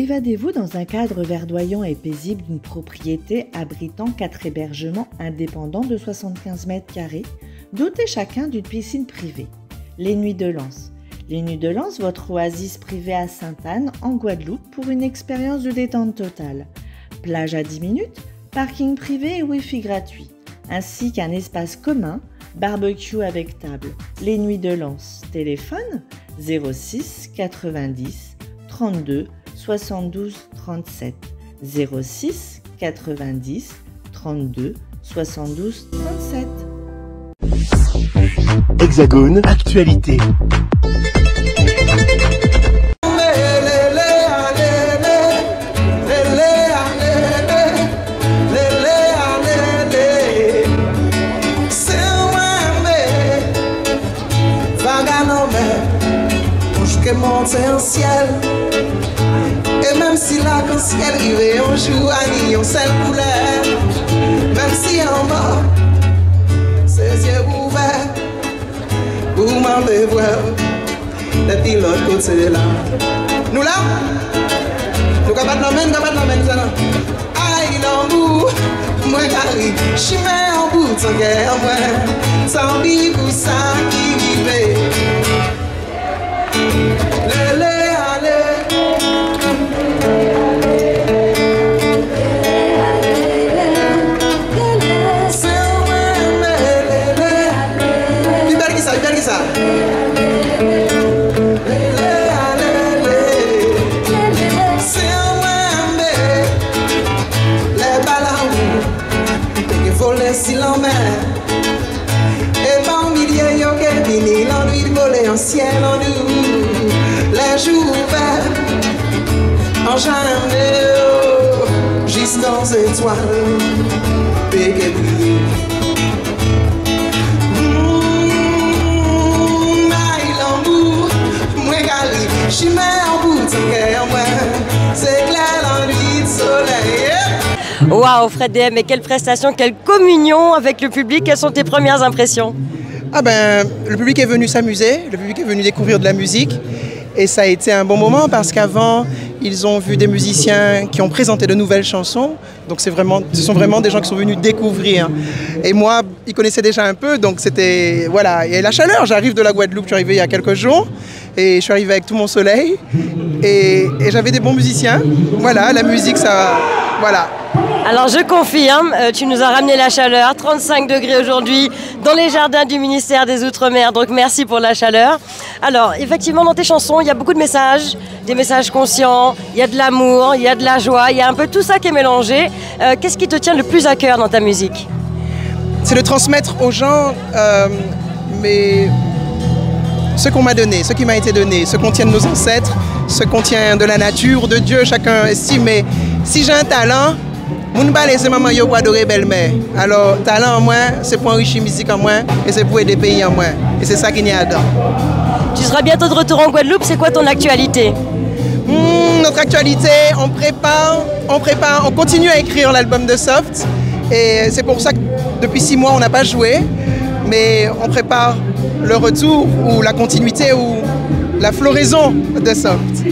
Évadez-vous dans un cadre verdoyant et paisible d'une propriété abritant 4 hébergements indépendants de 75 mètres carrés, dotés chacun d'une piscine privée. Les Nuits de Lens. Les Nuits de Lens, votre oasis privée à Sainte-Anne, en Guadeloupe, pour une expérience de détente totale. Plage à 10 minutes, parking privé et Wi-Fi gratuit, ainsi qu'un espace commun, barbecue avec table. Les Nuits de Lens. Téléphone 06 90 32 72 37. 06 90 32 72 37. Hexagone, actualité. Monter au ciel. Et même si l'arc-en-ciel arrivait un jour à une seule couleur, même si en bas ses yeux ouverts pour m'en voir depuis l'autre côté là. Nous là, nous capables de nous aïe l'amour, moi carré, je mets en bout de ton guerre, moi, tant pis pour ça qui vivait. Si l'on met et par milliers yo que vini l'ennui de voler en ciel en nous les jours verts en jamais juste dans étoiles pégué briller l'amour moi gali j'y mets en bout de cœur moi c'est clair l'ennui de soleil. Waouh, Fred DM, mais quelle prestation, quelle communion avec le public. Quelles sont tes premières impressions? Ah ben, le public est venu s'amuser, le public est venu découvrir de la musique. Et ça a été un bon moment parce qu'avant, ils ont vu des musiciens qui ont présenté de nouvelles chansons. Donc ce sont vraiment des gens qui sont venus découvrir. Et moi, ils connaissaient déjà un peu, donc c'était... Voilà, et la chaleur, j'arrive de la Guadeloupe, je suis arrivé il y a quelques jours. Et je suis arrivé avec tout mon soleil. Et j'avais des bons musiciens. Voilà, la musique, ça... Voilà. Alors je confirme, tu nous as ramené la chaleur, 35 degrés aujourd'hui dans les jardins du ministère des Outre-mer, donc merci pour la chaleur. Alors effectivement dans tes chansons il y a beaucoup de messages, des messages conscients, il y a de l'amour, il y a de la joie, il y a un peu tout ça qui est mélangé. Qu'est-ce qui te tient le plus à cœur dans ta musique? C'est de transmettre aux gens ce qu'on m'a donné, ce qui m'a été donné, ce qu'on tient de nos ancêtres, ce qu'on tient de la nature, de Dieu, chacun estime. Mais si j'ai un talent, moun ba laisser maman yo pour adorer belle-mère. Alors, talent en moi, c'est pour enrichir la musique en moi et c'est pour aider le pays en moi. Et c'est ça qu'il y a dedans. Tu seras bientôt de retour en Guadeloupe, c'est quoi ton actualité? Notre actualité, on continue à écrire l'album de Soft. Et c'est pour ça que depuis 6 mois, on n'a pas joué. Mais on prépare le retour ou la continuité ou la floraison de Soft.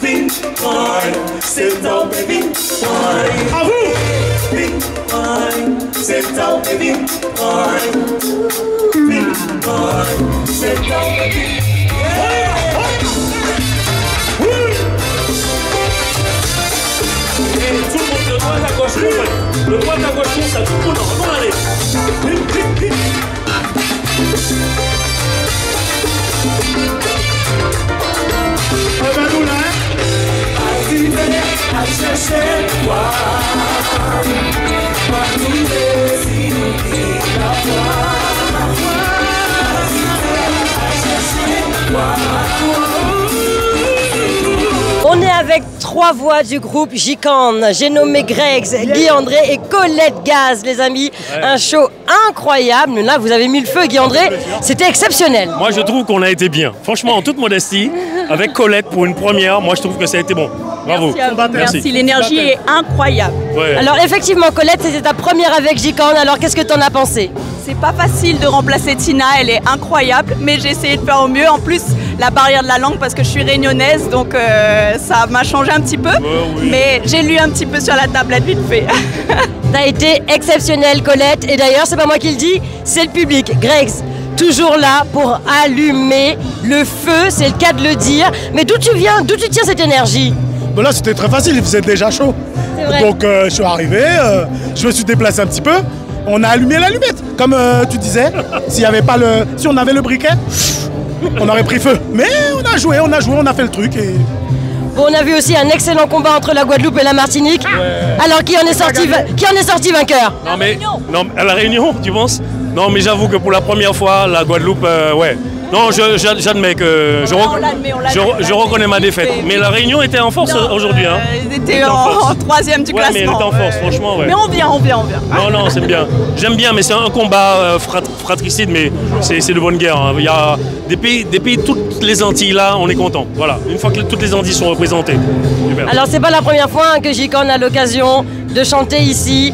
Pink wine, c'est un baby wine. À vous. Pink wine, c'est un baby wine. Pink wine, c'est un baby. Et tout le monde de droite à gauche, le droite à gauche, ça tout le monde. On va aller. À chercher toi, partout les îles et la foi, à chercher toi. On est avec 3 voix du groupe J-Can. J'ai nommé Greggs, Guy André et Colette Gaz, les amis. Ouais. Un show incroyable. Là, vous avez mis le feu, Guy André. C'était exceptionnel. Moi, je trouve qu'on a été bien. Franchement, en toute modestie, avec Colette pour une première, moi, je trouve que ça a été bon. Bravo. Merci. L'énergie est incroyable. Ouais. Alors, effectivement, Colette, c'était ta première avec J-Can. Alors, qu'est-ce que tu en as pensé? C'est pas facile de remplacer Tina, elle est incroyable, mais j'ai essayé de faire au mieux. En plus, la barrière de la langue, parce que je suis réunionnaise, donc ça m'a changé un petit peu. Oui. Mais j'ai lu un petit peu sur la tablette vite fait. T'as été exceptionnelle, Colette. Et d'ailleurs, c'est pas moi qui le dis, c'est le public. Greggs, toujours là pour allumer le feu, c'est le cas de le dire. Mais d'où tu viens? D'où tu tiens cette énergie? Ben là, c'était très facile, il faisait déjà chaud. Vrai. Donc, je suis arrivé, je me suis déplacé un petit peu. On a allumé l'allumette, comme tu disais. Si on avait le briquet, on aurait pris feu. Mais on a joué, on a fait le truc. Et... Bon, on a vu aussi un excellent combat entre la Guadeloupe et la Martinique. Ouais. Alors, qui en est sorti vainqueur? Non, à la Réunion, tu penses? Non, mais j'avoue que pour la première fois, la Guadeloupe, ouais. Non, j'admets que je reconnais ma défaite. Mais la Réunion était en force aujourd'hui. Hein. Ils étaient en 3e du classement. Mais elle était en force, franchement. Ouais. Mais on vient. Non, c'est bien. J'aime bien, mais c'est un combat fratricide, mais c'est de bonne guerre. Hein. Il y a des pays, toutes les Antilles là, on est content. Voilà, une fois que toutes les Antilles sont représentées. Super. Alors, c'est pas la première fois que J-Can a l'occasion de chanter ici,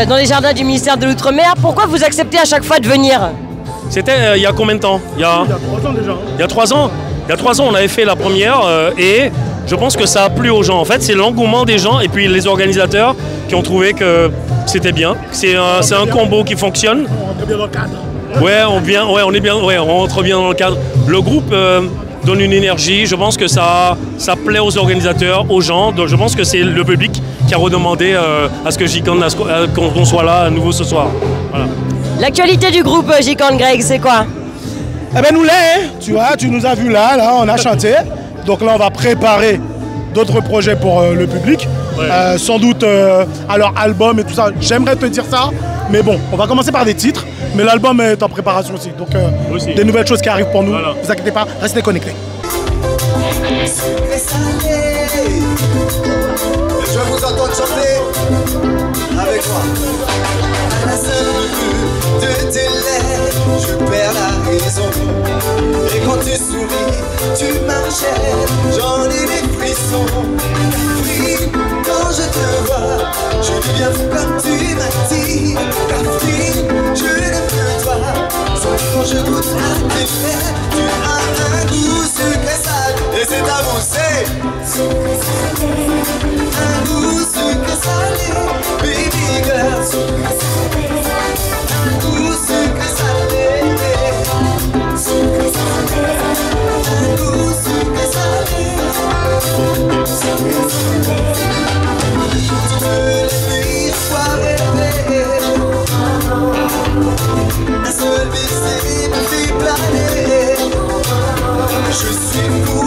dans les jardins du ministère de l'Outre-mer. Pourquoi vous acceptez à chaque fois de venir? C'était il y a combien de temps? Il y a 3 ans déjà. Il y a 3 ans. Il y a 3 ans, on avait fait la première et je pense que ça a plu aux gens. En fait, c'est l'engouement des gens et puis les organisateurs qui ont trouvé que c'était bien. C'est un combo qui fonctionne. On rentre bien dans le cadre. On rentre bien dans le cadre. Le groupe donne une énergie. Je pense que ça plaît aux organisateurs, aux gens. Donc, je pense que c'est le public qui a redemandé à ce que J-Can qu'on soit là à nouveau ce soir. Voilà. L'actualité du groupe J-Can, Greg, c'est quoi? Eh ben nous là, tu vois, tu nous as vus là, on a chanté. Donc là, on va préparer d'autres projets pour le public. Ouais. Sans doute à leur album et tout ça. J'aimerais te dire ça, mais bon, on va commencer par des titres. Mais l'album est en préparation aussi. Donc des nouvelles choses qui arrivent pour nous. Voilà. Ne vous inquiétez pas, restez connectés. Je vous entends chanter avec moi. À la seule de tes lèvres, je perds la raison. Et quand tu souris, tu m'achètes, j'en ai des frissons. Catherine, quand je te vois, je deviens fou comme tu m'attires. Catherine, je n'aime que toi, sauf quand je goûte à tes lèvres. Tu as un goût sucré salé, et c'est à vous, c'est sucré salé. Un goût sucré salé, baby girl, sucré salé. Un goût sucré salé, sucré salé. Un goût sucré salé, sucré salé. Tu veux les fois rêver. Un seul baiser me fait planer. Je suis fou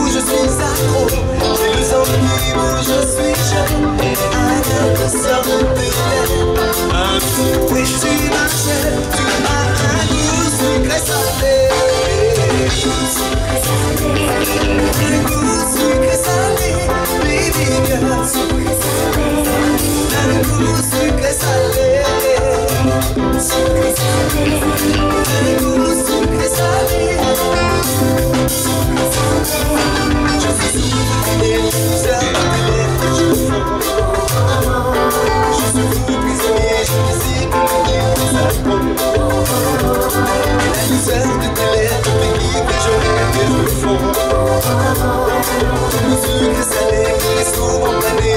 goût sucré salé, les souvent plané,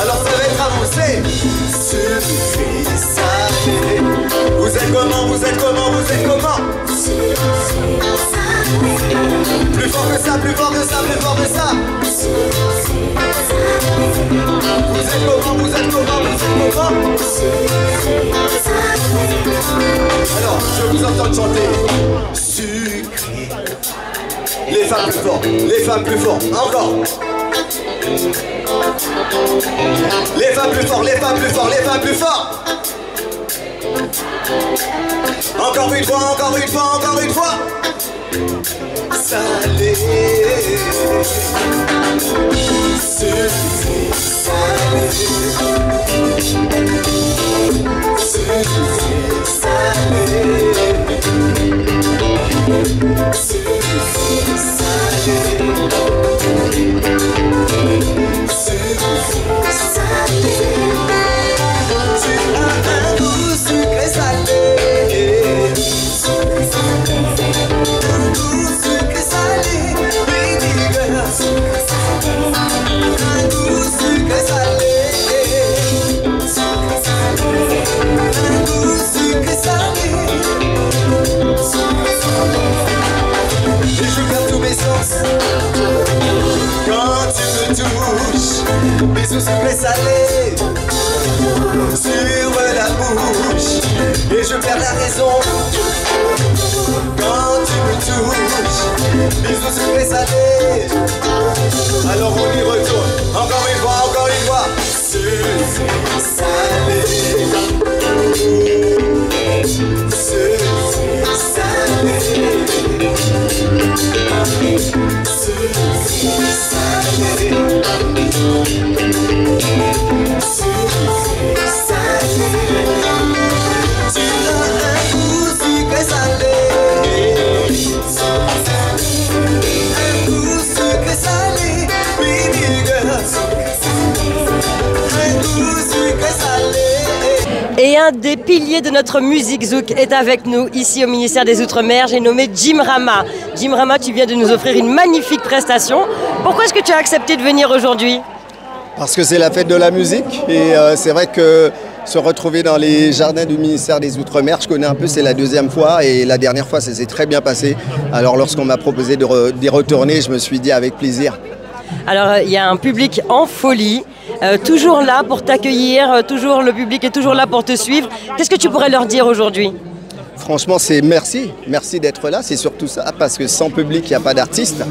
alors ça va être avancé. Sucré salé. Vous êtes comment, vous êtes comment, vous êtes comment? Plus fort que ça, plus fort que ça, plus fort que ça. Vous êtes comment, vous êtes comment, vous êtes comment? Alors, je vous entends chanter. Sucré. Les femmes plus fort, les femmes plus fort, encore. Les femmes plus fort, les femmes plus fort, les femmes plus fort. Encore une fois, encore une fois, encore une fois. Salé. Sucré salé. Sucré salé. Sucré salé. Tu as un goût sucré salé. Un goût sucré salé, baby girl. Un goût sucré salé. Un goût sucré salé. Et je garde tous mes sens quand tu me touches. Bisous sucrés salés sur la bouche. Et je perds la raison quand tu me touches. Bisous sucrés salés. Alors on y retourne. Encore une fois, encore une fois. Sucré salé. Sucré salé. Sucré salé. Tu as un goût sucré salé. Un goût sucré salé, baby girl. Un goût sucré salé. Et un des piliers de notre musique zouk est avec nous ici au ministère des Outre-mer. J'ai nommé Jim Rama. Jim Rama, tu viens de nous offrir une magnifique prestation. Pourquoi est-ce que tu as accepté de venir aujourd'hui? Parce que c'est la fête de la musique et c'est vrai que se retrouver dans les jardins du ministère des Outre-mer, je connais un peu, c'est la deuxième fois et la dernière fois ça s'est très bien passé. Alors lorsqu'on m'a proposé d'y retourner, je me suis dit avec plaisir. Alors il y a un public en folie, toujours là pour t'accueillir, toujours le public est toujours là pour te suivre. Qu'est-ce que tu pourrais leur dire aujourd'hui? Franchement, c'est merci d'être là, c'est surtout ça, parce que sans public, il n'y a pas d'artiste.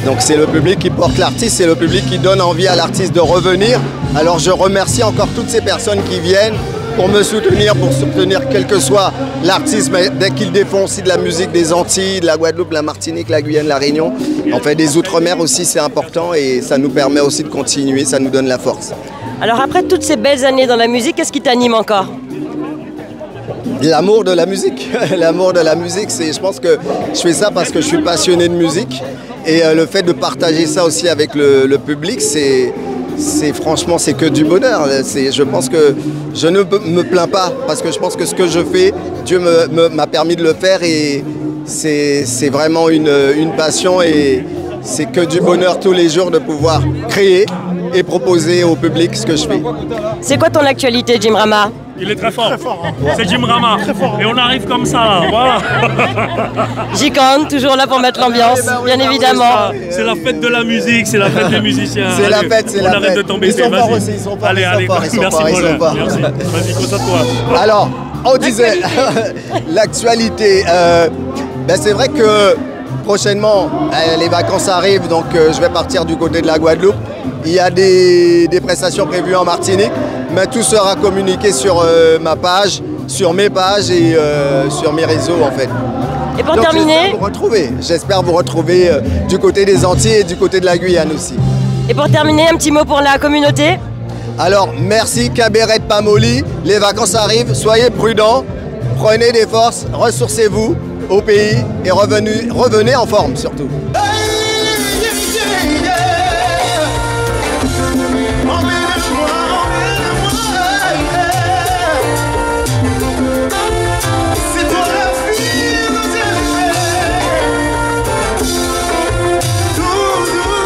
Donc c'est le public qui porte l'artiste, c'est le public qui donne envie à l'artiste de revenir. Alors je remercie encore toutes ces personnes qui viennent pour me soutenir, quel que soit l'artiste, mais dès qu'il défend aussi de la musique des Antilles, de la Guadeloupe, la Martinique, la Guyane, la Réunion. En fait, des Outre-mer aussi, c'est important et ça nous permet aussi de continuer, ça nous donne la force. Alors après toutes ces belles années dans la musique, qu'est-ce qui t'anime encore? L'amour de la musique. L'amour de la musique, je pense que je fais ça parce que je suis passionné de musique. Et le fait de partager ça aussi avec le public, franchement, c'est que du bonheur. Je pense que je ne me plains pas parce que je pense que ce que je fais, Dieu m'a permis de le faire et c'est vraiment une passion et c'est que du bonheur tous les jours de pouvoir créer et proposer au public ce que je fais. C'est quoi ton actualité, Jim Rama? Il est très fort. C'est Jim Rama. Et on arrive comme ça là. Voilà. J-Con, toujours là pour mettre l'ambiance, bien évidemment. C'est la fête de la musique, c'est la fête des musiciens. C'est la fête, c'est la fête. On arrête de tomber. Ils sont forts aussi, ils sont forts. Allez, merci Paul. Merci. Vas-y, concentre-toi. Alors, on disait l'actualité. C'est vrai que prochainement, les vacances arrivent, donc je vais partir du côté de la Guadeloupe. Il y a des prestations prévues en Martinique, mais tout sera communiqué sur ma page, sur mes pages et sur mes réseaux en fait. Et pour terminer, j'espère vous retrouver du côté des Antilles et du côté de la Guyane aussi. Et pour terminer, un petit mot pour la communauté. Alors merci Caberet de Pamoli, les vacances arrivent, soyez prudents, prenez des forces, ressourcez-vous au pays et revenez en forme surtout. Tout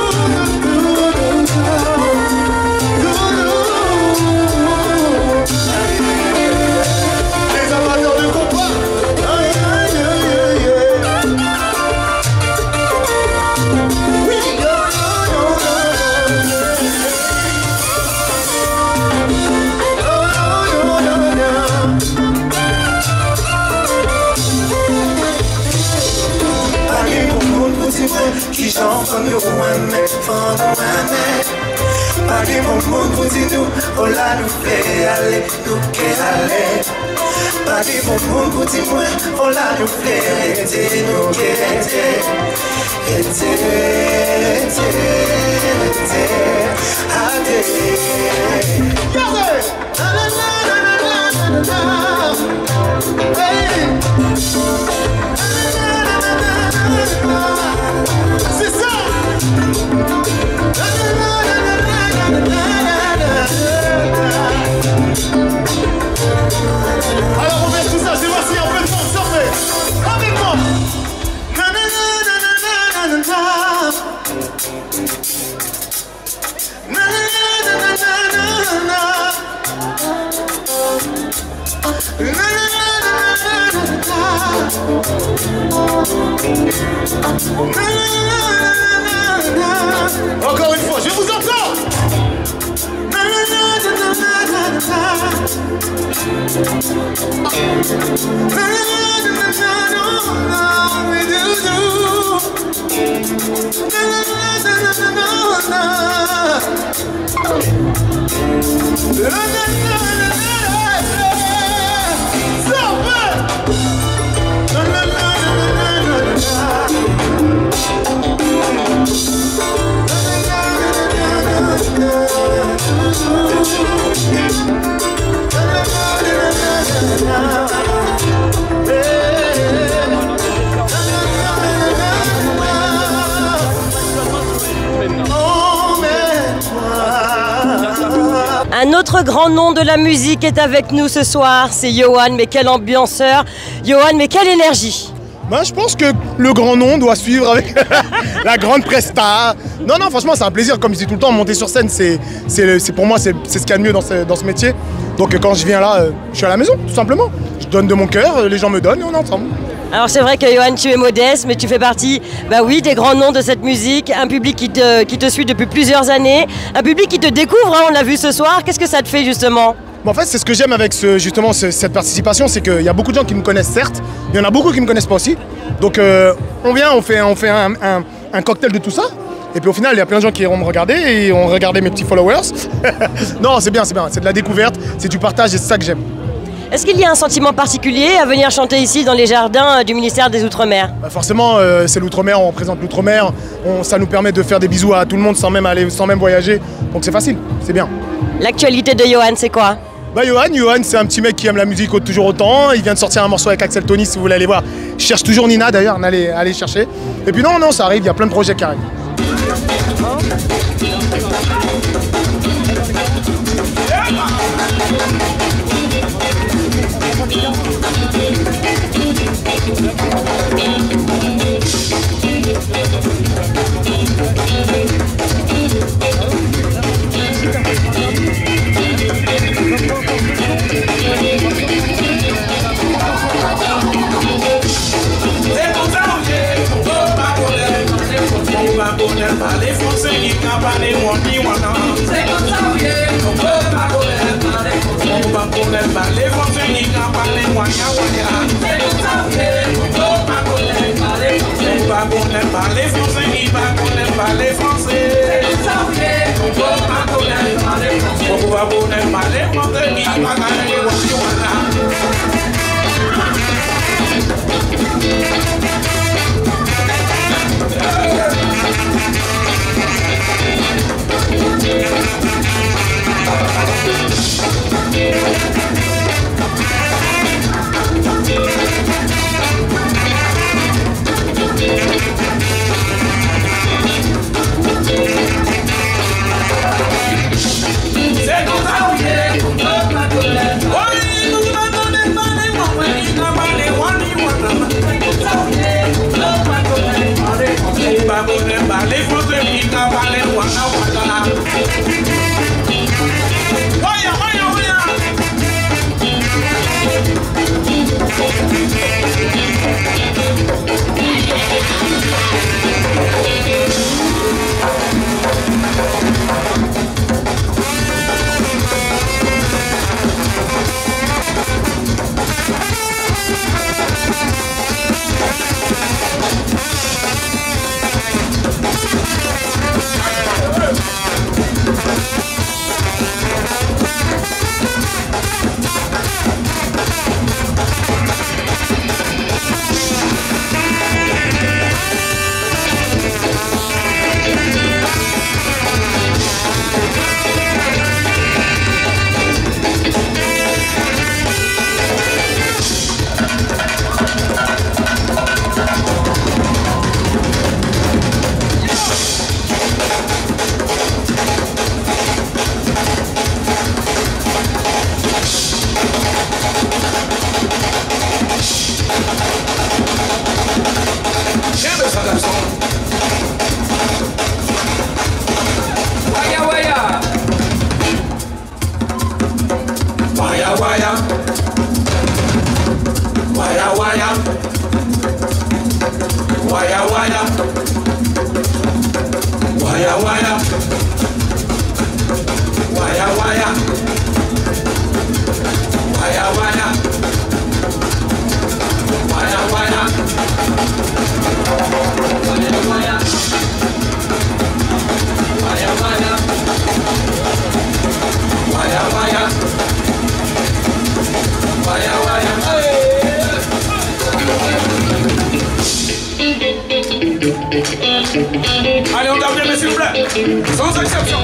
non, faut nous aimer, faut nous aimer. Pas de mon monde pour dire nous, oh là nous fait aller, nous qu'est aller. Pas de mon monde pour dire moi, oh là nous fait aider, nous qu'est aider. C'est ça. Alors on met tout ça, c'est voici en plein monde, sortez avec moi. Encore une fois, je vous entends. Un autre grand nom de la musique est avec nous ce soir, c'est Yohan, mais quel ambianceur. Yohan, mais quelle énergie. Moi, je pense que le grand nom doit suivre avec la grande presta. Non, franchement, c'est un plaisir. Comme je dis tout le temps, monter sur scène, c'est pour moi, c'est ce qu'il y a de mieux dans ce métier. Donc quand je viens là, je suis à la maison, tout simplement. Je donne de mon cœur, les gens me donnent et on est ensemble. Alors c'est vrai que Yohan, tu es modeste, mais tu fais partie, des grands noms de cette musique, un public qui te suit depuis plusieurs années, un public qui te découvre, hein, on l'a vu ce soir. Qu'est-ce que ça te fait justement? En fait, c'est ce que j'aime avec cette participation, c'est qu'il y a beaucoup de gens qui me connaissent certes, mais il y en a beaucoup qui ne me connaissent pas aussi. Donc on vient, on fait un cocktail de tout ça. Et puis au final, il y a plein de gens qui iront me regarder et ont regardé mes petits followers. Non, c'est bien, c'est de la découverte, c'est du partage et c'est ça que j'aime. Est-ce qu'il y a un sentiment particulier à venir chanter ici dans les jardins du ministère des Outre-mer? Forcément, c'est l'Outre-mer, on représente l'Outre-mer, ça nous permet de faire des bisous à tout le monde sans même voyager, donc c'est facile, c'est bien. L'actualité de Yohan, c'est quoi? Yohan, c'est un petit mec qui aime la musique toujours autant, il vient de sortir un morceau avec Axel Tony, si vous voulez aller voir. Je cherche toujours Nina d'ailleurs, allez chercher. Et puis non, ça arrive, il y a plein de projets qui arrivent. Parler français, il n'a pas les mots ni wana. C'est comme ça, oui. On peut pas parler français, il n'a pas les mots ni wana. C'est comme ça, oui. On peut pas parler français. On va parler français, il va parler français. C'est comme ça, oui. On peut pas parler français. On va parler français, il va parler les mots ni wana. plaît, s'il vous plaît. Sans exception.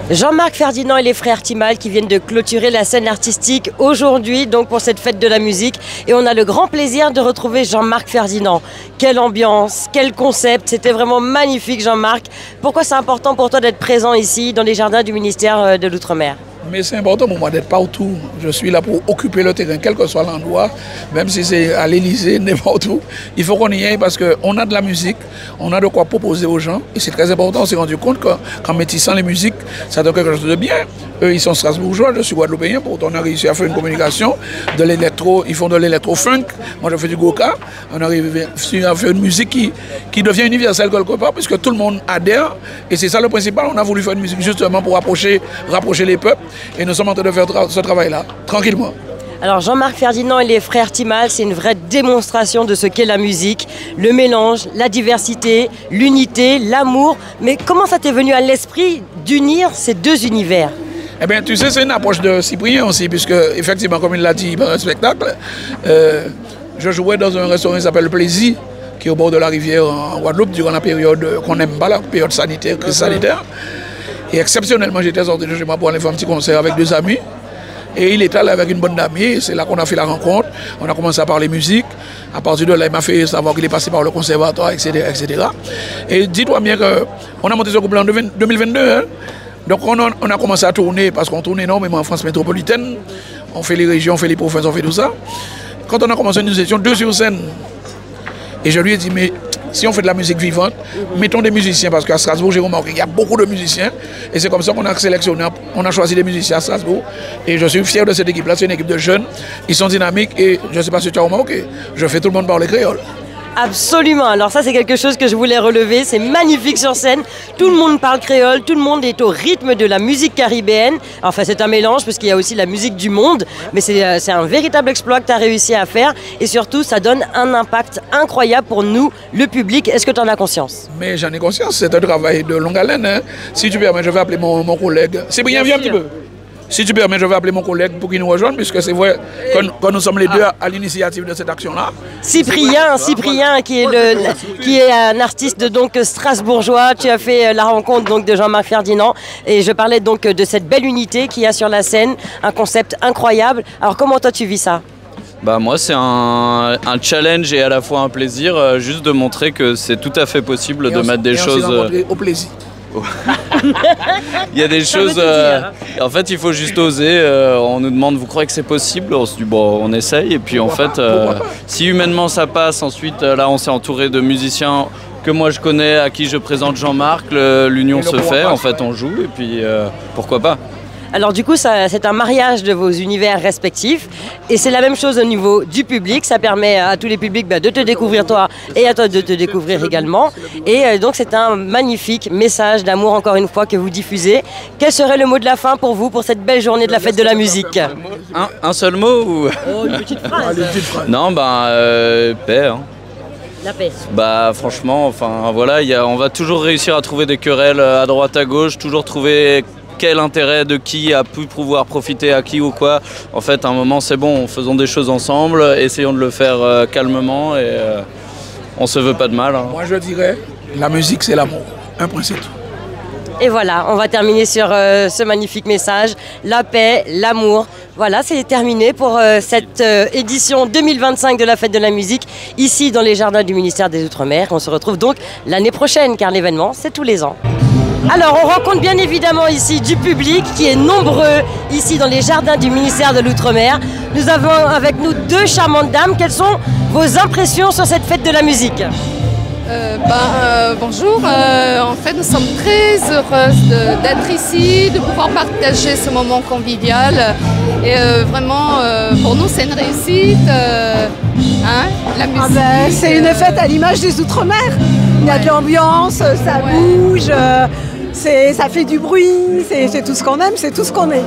Jean-Marc Ferdinand et les frères Timal qui viennent de clôturer la scène artistique aujourd'hui donc pour cette fête de la musique et on a le grand plaisir de retrouver Jean-Marc Ferdinand. Quelle ambiance, quel concept, c'était vraiment magnifique Jean-Marc. Pourquoi c'est important pour toi d'être présent ici dans les jardins du ministère de l'Outre-mer ? Mais c'est important pour moi d'être partout. Je suis là pour occuper le terrain, quel que soit l'endroit, même si c'est à l'Élysée, n'importe où. Il faut qu'on y aille parce qu'on a de la musique, on a de quoi proposer aux gens. Et c'est très important, on s'est rendu compte qu'en métissant les musiques, ça donne quelque chose de bien. Eux, ils sont strasbourgeois, je suis guadeloupéen, pourtant on a réussi à faire une communication de l'électro, ils font de l'électro-funk. Moi, je fais du goka. On a réussi à faire une musique qui devient universelle quelque part, puisque tout le monde adhère. Et c'est ça le principal. On a voulu faire une musique justement pour rapprocher les peuples. Et nous sommes en train de faire ce travail-là, tranquillement. Alors Jean-Marc Ferdinand et les frères Timal, c'est une vraie démonstration de ce qu'est la musique, le mélange, la diversité, l'unité, l'amour. Mais comment ça t'est venu à l'esprit d'unir ces deux univers ? Eh bien, tu sais, c'est une approche de Cyprien aussi, puisque, effectivement, comme il l'a dit dans un spectacle, je jouais dans un restaurant qui s'appelle Plaisir, qui est au bord de la rivière en Guadeloupe, durant la période qu'on n'aime pas, la période sanitaire, crise sanitaire. Et exceptionnellement, j'étais sorti de chez moi pour aller faire un petit concert avec deux amis. Et il était là avec une bande d'amis. C'est là qu'on a fait la rencontre. On a commencé à parler musique. À partir de là, il m'a fait savoir qu'il est passé par le conservatoire, etc. etc. Et dis-toi bien qu'on a monté ce groupe en 2022. Hein. Donc on a commencé à tourner, parce qu'on tourne énormément en France métropolitaine. On fait les régions, on fait les provinces, on fait tout ça. Quand on a commencé, nous étions deux sur scène. Et je lui ai dit, mais si on fait de la musique vivante, mettons des musiciens, parce qu'à Strasbourg, j'ai remarqué qu'il y a beaucoup de musiciens. Et c'est comme ça qu'on a sélectionné, on a choisi des musiciens à Strasbourg. Et je suis fier de cette équipe-là, c'est une équipe de jeunes. Ils sont dynamiques et je ne sais pas si tu as remarqué, je fais tout le monde parler créole. Absolument, alors ça c'est quelque chose que je voulais relever, c'est magnifique sur scène, tout le monde parle créole, tout le monde est au rythme de la musique caribéenne, enfin c'est un mélange parce qu'il y a aussi la musique du monde, mais c'est un véritable exploit que tu as réussi à faire et surtout ça donne un impact incroyable pour nous, le public, est-ce que tu en as conscience? Mais j'en ai conscience, c'est un travail de longue haleine, hein. Si tu permets, je vais appeler mon collègue, Cyprien, viens un petit peu. Si tu permets, je vais appeler mon collègue pour qu'il nous rejoigne, puisque c'est vrai que nous sommes les deux à l'initiative de cette action-là. Cyprien qui est un artiste donc strasbourgeois. Tu as fait la rencontre donc de Jean-Marc Ferdinand et je parlais donc de cette belle unité qu'il y a sur la scène, un concept incroyable. Alors comment toi tu vis ça? Bah moi c'est un challenge et à la fois un plaisir, juste de montrer que c'est tout à fait possible de mettre des choses au plaisir. Il y a des choses, en fait il faut juste oser, on nous demande vous croyez que c'est possible, on se dit bon on essaye et puis en fait si humainement ça passe, ensuite là on s'est entouré de musiciens que moi je connais, à qui je présente Jean-Marc, l'union se fait, en fait on joue et puis pourquoi pas. Alors du coup, c'est un mariage de vos univers respectifs et c'est la même chose au niveau du public. Ça permet à tous les publics de te découvrir toi et à toi de te découvrir également. Et donc c'est un magnifique message d'amour encore une fois que vous diffusez. Quel serait le mot de la fin pour vous pour cette belle journée de la fête de la musique? Un seul mot ou... Oh, une petite phrase. Non, paix. Hein. La paix. Bah franchement, enfin voilà, on va toujours réussir à trouver des querelles à droite à gauche, toujours trouver quel intérêt de qui a pu pouvoir profiter à qui ou quoi. En fait, à un moment, c'est bon, faisons des choses ensemble, essayons de le faire calmement et on se veut pas de mal. Hein. Moi, je dirais, la musique, c'est l'amour. Un point, c'est tout. Et voilà, on va terminer sur ce magnifique message, la paix, l'amour. Voilà, c'est terminé pour cette édition 2025 de la Fête de la musique, ici dans les jardins du ministère des Outre-mer. On se retrouve donc l'année prochaine, car l'événement, c'est tous les ans. Alors, on rencontre bien évidemment ici du public qui est nombreux ici dans les jardins du ministère de l'Outre-mer. Nous avons avec nous deux charmantes dames. Quelles sont vos impressions sur cette fête de la musique? Bonjour, en fait nous sommes très heureuses d'être ici, de pouvoir partager ce moment convivial et vraiment pour nous, c'est une réussite. La musique. C'est une fête à l'image des Outre-mer. Il y a de l'ambiance, ça bouge, ça fait du bruit, c'est tout ce qu'on aime, c'est tout ce qu'on est.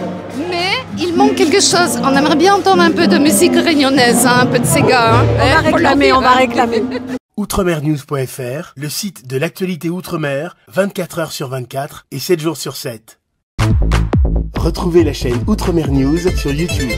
Mais il manque quelque chose. On aimerait bien entendre un peu de musique réunionnaise, un peu de Sega. On va réclamer. Outremernews.fr, le site de l'actualité Outre-mer, 24 heures sur 24 et 7 jours sur 7. Retrouvez la chaîne Outremer News sur YouTube.